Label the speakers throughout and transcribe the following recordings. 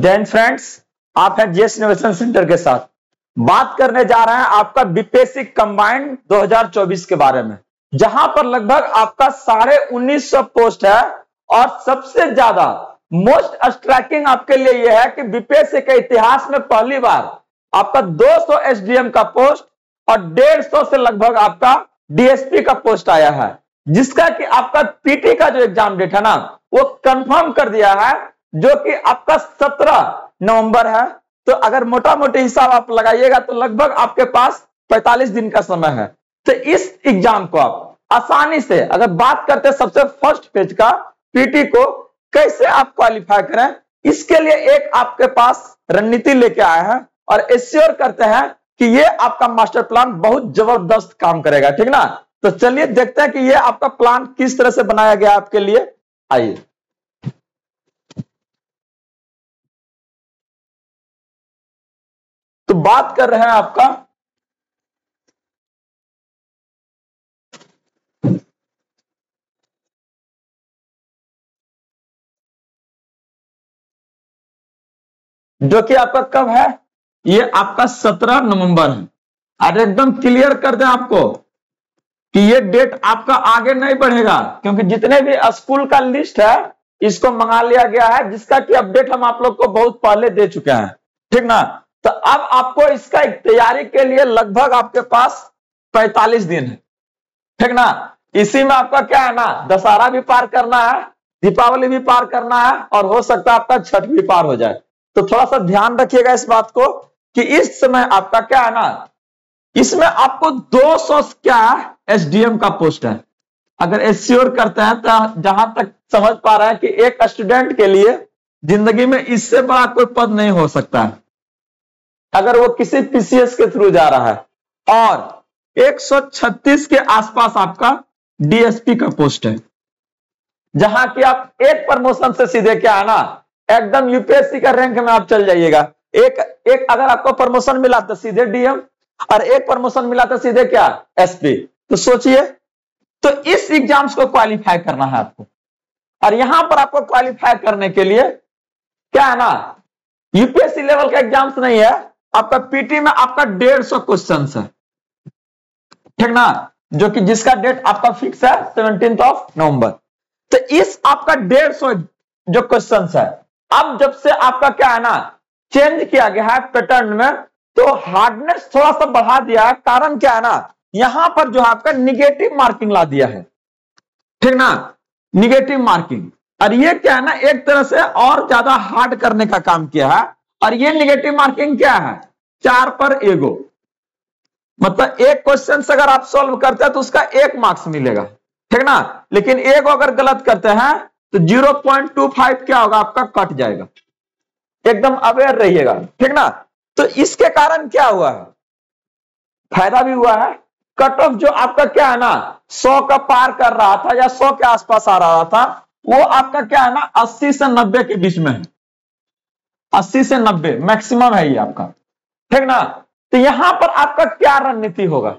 Speaker 1: Then friends, आप हैं GS innovation centre के साथ। बात करने जा रहे हैं आपका बीपीएससी कंबाइंड 2024 के बारे में, जहां पर लगभग आपका 1950 पोस्ट है और सबसे ज्यादा मोस्ट स्ट्राइकिंग आपके लिए यह है कि बीपीएससी के इतिहास में पहली बार आपका 200 एसडीएम का पोस्ट और 150 से लगभग आपका डीएसपी का पोस्ट आया है, जिसका कि आपका पीटी का जो एग्जाम डेट है ना वो कंफर्म कर दिया है, जो कि आपका 17 नवंबर है। तो अगर मोटा मोटी हिसाब आप लगाइएगा तो लगभग आपके पास 45 दिन का समय है। तो इस एग्जाम को आप आसानी से, अगर बात करते हैं सबसे फर्स्ट पेज का पीटी को कैसे आप क्वालिफाई करें, इसके लिए एक आपके पास रणनीति लेके आए हैं और एश्योर करते हैं कि ये आपका मास्टर प्लान बहुत जबरदस्त काम करेगा, ठीक ना। तो चलिए देखते हैं कि ये आपका प्लान किस तरह से बनाया गया आपके लिए। आइए, तो बात कर रहे हैं आपका जो कि आपका कब है, ये आपका 17 नवंबर है। और एकदम क्लियर कर दें आपको कि ये डेट आपका आगे नहीं बढ़ेगा, क्योंकि जितने भी स्कूल का लिस्ट है इसको मंगा लिया गया है, जिसका कि अपडेट हम आप लोग को बहुत पहले दे चुके हैं, ठीक ना। तो अब आपको इसका तैयारी के लिए लगभग आपके पास 45 दिन है, ठीक ना। इसी में आपका क्या है ना, दशहरा भी पार करना है, दीपावली भी पार करना है और हो सकता है आपका छठ भी पार हो जाए। तो थोड़ा सा ध्यान रखिएगा इस बात को कि इस समय आपका क्या है ना, इसमें आपको 200 क्या एसडीएम का पोस्ट है। अगर एश्योर करते हैं तो जहां तक समझ पा रहे हैं कि एक स्टूडेंट के लिए जिंदगी में इससे बड़ा कोई पद नहीं हो सकता है अगर वो किसी पीसीएस के थ्रू जा रहा है। और 136 के आसपास आपका डीएसपी का पोस्ट है, जहां की आप एक प्रमोशन से सीधे क्या है ना एकदम यूपीएससी का रैंक में आप चल जाइएगा। एक अगर आपको प्रमोशन मिला तो सीधे डीएम, और एक प्रमोशन मिला तो सीधे क्या एसपी। तो सोचिए, तो इस एग्जाम्स को क्वालिफाई करना है आपको। और यहां पर आपको क्वालिफाई करने के लिए क्या है ना, यूपीएससी लेवल का एग्जाम्स नहीं है, आपका पीटी में आपका 150 क्वेश्चन है, ठीक ना, जो कि जिसका डेट आपका फिक्स है 17 नवंबर। तो इस आपका 150 जो क्वेश्चन है, अब जब से आपका क्या है ना चेंज किया गया है पैटर्न में, तो हार्डनेस थोड़ा सा बढ़ा दिया है। कारण क्या है ना, यहां पर जो है आपका निगेटिव मार्किंग ला दिया है, ठीक ना, निगेटिव मार्किंग। और ये क्या है ना एक तरह से और ज्यादा हार्ड करने का काम किया है। और ये निगेटिव मार्किंग क्या है, 4 पर एगो, मतलब एक क्वेश्चन अगर आप सॉल्व करते हैं तो उसका 1 मार्क्स मिलेगा, ठीक ना। लेकिन एक अगर गलत करते हैं तो 0.25 क्या होगा आपका कट जाएगा। एकदम अवेयर रहिएगा, ठीक ना। तो इसके कारण क्या हुआ है, फायदा भी हुआ है। कट ऑफ जो आपका क्या है ना 100 का पार कर रहा था या 100 के आसपास आ रहा था, वो आपका क्या है ना 80 से 90 के बीच में है। 80 से 90 मैक्सिमम है ये आपका, ठीक ना। तो यहां पर आपका क्या रणनीति होगा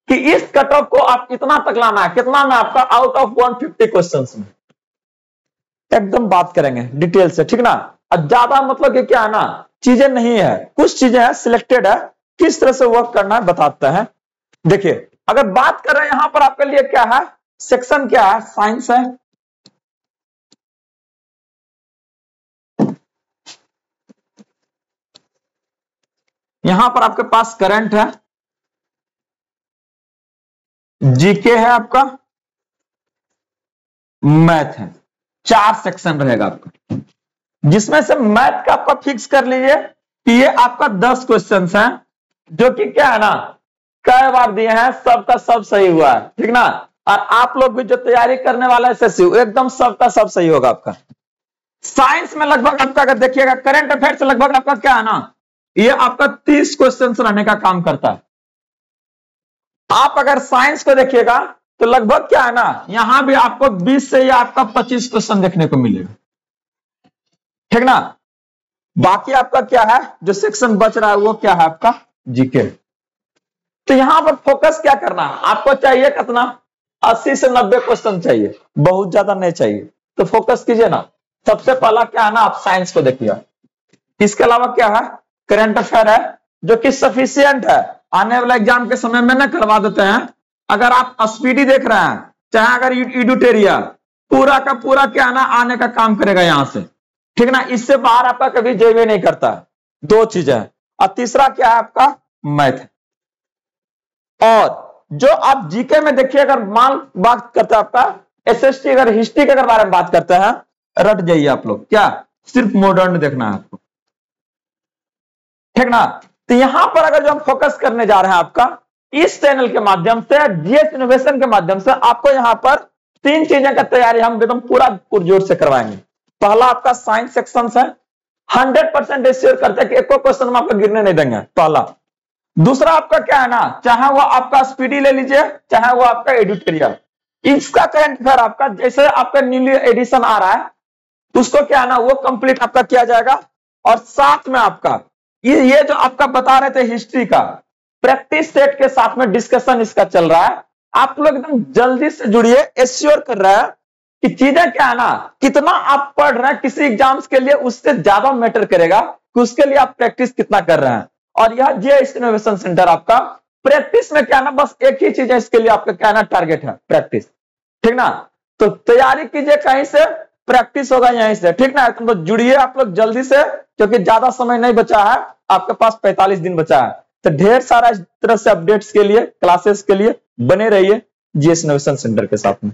Speaker 1: कि इस कट ऑफ को आप इतना तक लाना है, कितना में आपका आउट ऑफ 150 क्वेश्चंस में एकदम बात करेंगे डिटेल से, ठीक ना। अब ज्यादा मतलब कि क्या है ना चीजें नहीं है, कुछ चीजें हैं सिलेक्टेड है, किस तरह से वर्क करना है बताते हैं। देखिए, अगर बात कर रहे हैं यहां पर आपके लिए क्या है, सेक्शन क्या है, साइंस है। यहां पर आपके पास करंट है, जीके है, आपका मैथ है। 4 सेक्शन रहेगा आपका, जिसमें से मैथ का आपका फिक्स कर लीजिए कि ये आपका 10 क्वेश्चन हैं, जो कि क्या है ना कई बार दिए हैं, सबका सब सही हुआ है, ठीक ना। और आप लोग भी जो तैयारी करने वाला है एसएससी, एकदम सबका सब सही होगा आपका। साइंस में लगभग आपका अगर देखिएगा करंट अफेयर्स लगभग आपका क्या है ना, ये आपका 30 क्वेश्चन रहने का काम करता है। आप अगर साइंस को देखिएगा तो लगभग क्या है ना यहां भी आपको 20 से या आपका 25 क्वेश्चन देखने को मिलेगा, ठीक ना। बाकी आपका क्या है जो सेक्शन बच रहा है वो क्या है आपका जीके। तो यहां पर फोकस क्या करना है आपको, चाहिए कितना 80 से 90 क्वेश्चन चाहिए, बहुत ज्यादा नहीं चाहिए। तो फोकस कीजिए ना, सबसे पहला क्या है ना आप साइंस को देखिए। इसके अलावा क्या है, करंट अफेयर है जो कि सफिशियंट है, आने वाले एग्जाम के समय में ना करवा देते हैं। अगर आप स्पीडी देख रहे हैं, चाहे अगर एडिटोरियल, पूरा का पूरा क्या ना आने का काम करेगा यहां से, ठीक ना, इससे बाहर आपका कभी जेबे नहीं करता है। दो चीजें। और तीसरा क्या है आपका, मैथ। और जो आप जीके में देखिए, अगर मान बात करते हैं आपका एसएसटी, अगर हिस्ट्री के अगर बारे में बात करते हैं, रट जाइए आप लोग, क्या सिर्फ मॉडर्न देखना है आपको, ठीक ना। तो यहां पर अगर जो हम फोकस करने जा रहे हैं आपका इस चैनल के माध्यम से, जीएस इनोवेशन के माध्यम से, आपको यहां पर 3 चीजें का तैयारी हम एकदम पूरा पुरजोर से करवाएंगे। पहला आपका साइंस सेक्शन है, 100% एश्योर करते हैं कि एक क्वेश्चन में आपको गिरने नहीं देंगे, पहला। दूसरा आपका क्या है ना, चाहे वो आपका स्पीडी ले लीजिए, चाहे वो आपका एडिटोरियल, इसका करंट अफेयर आपका जैसे आपका न्यू एडिशन आ रहा है उसको क्या है ना वो कंप्लीट आपका किया जाएगा। और साथ में आपका ये जो आपका बता रहे थे हिस्ट्री का प्रैक्टिस सेट के साथ में डिस्कशन इसका चल रहा है। आप लोग एकदम जल्दी से जुड़िए, एश्योर कर रहा है कि चीजें क्या है ना, कितना आप पढ़ रहे हैं किसी एग्जाम्स के लिए उससे ज्यादा मैटर करेगा कि उसके लिए आप प्रैक्टिस कितना कर रहे हैं। और यह जीएस इनोवेशन सेंटर आपका प्रैक्टिस में क्या ना, बस एक ही चीज है इसके लिए आपका क्या ना, टारगेट है प्रैक्टिस, ठीक ना। तो तैयारी कीजिए कहीं से, प्रैक्टिस होगा यहीं से, ठीक ना। तो जुड़िए आप लोग जल्दी से, क्योंकि ज्यादा समय नहीं बचा है, आपके पास 45 दिन बचा है। तो ढेर सारा इस तरह से अपडेट्स के लिए, क्लासेस के लिए बने रहिए जीएस इनोवेशन सेंटर के साथ में।